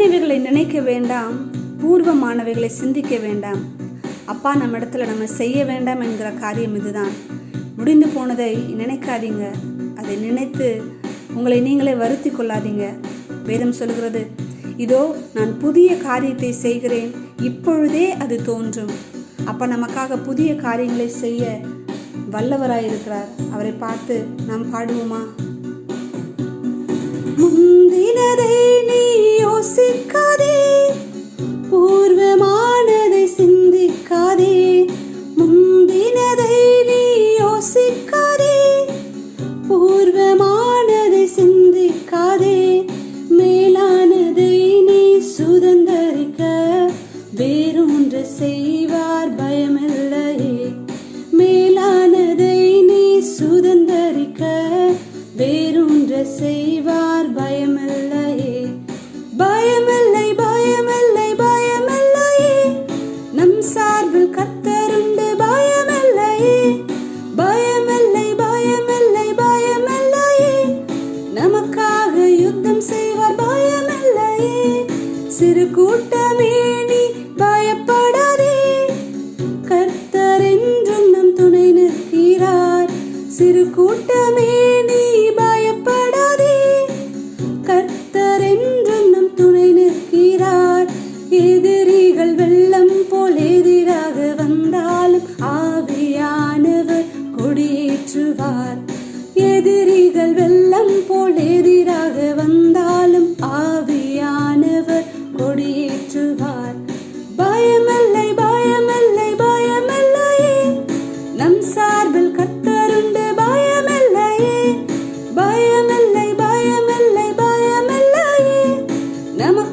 முந்தினவைகளை நினைக்க வேண்டாம், பூர்வமானவைகளை சிந்திக்க வேண்டாம். அப்பா நம்ம இடத்துல நம்ம செய்ய வேண்டாம் என்கிற காரியம் இதுதான். முடிந்து போனதை நினைக்காதீங்க, அதை நினைத்து உங்களை நீங்களே வருத்தி கொள்ளாதீங்க. வேதம் சொல்கிறது, இதோ நான் புதிய காரியத்தை செய்கிறேன், இப்பொழுதே அது தோன்றும். அப்பா நமக்காக புதிய காரியங்களை செய்ய வல்லவராயிருக்கிறார். அவரை பார்த்து நாம் பாடுவோமா? முந்தினதை நீ யோசிக்காதே, பூர்வமானதை சிந்திக்காதே. முந்தினதை நீ யோசிக்காதே, பூர்வமானதை சிந்திக்காதே. மேலானதை நீ சுதந்தரிக்க வேறொன்று செய்வார் பயமில்லையே. மேலானதை நீ சுதந்தரிக்க வேறொன்று செய்வார் பயமில்லையே. பயமில்லை, பயமில்லை, பயமில்லையே, நம் சார்பில் கர்த்தருண்டு பயமில்லையே. பயமில்லை, பயமில்லை, பயமில்லையே, நமக்காக யுத்தம் செய்வார் பயமில்லையே. சிறு கூட்டமே நீ பயப்படாதே, கர்த்தர் என்றும் நம் துணை நிற்கிறார். சிறு கூட்டமே நீ பயப்படாதே, கர்த்தர் என்றும் நம் துணை நிற்கிறார். எதிரிகள் வெள்ளம் போல் எதிராக வந்தாலும் ஆவியானவர் கொடியேற்றுவார். எதிரிகள் வெள்ளம் போல் எதிராக வந்தாலும் ஆவியானவர் கொடியேற்றுவார். பயமில்லை, பயமில்லை, பயமில்லையே, நம் சார்பில் கர்த்தருண்டு பயமில்லையே. பயமில்லை, பயமில்லை, பயமில்லையே, நமக்கு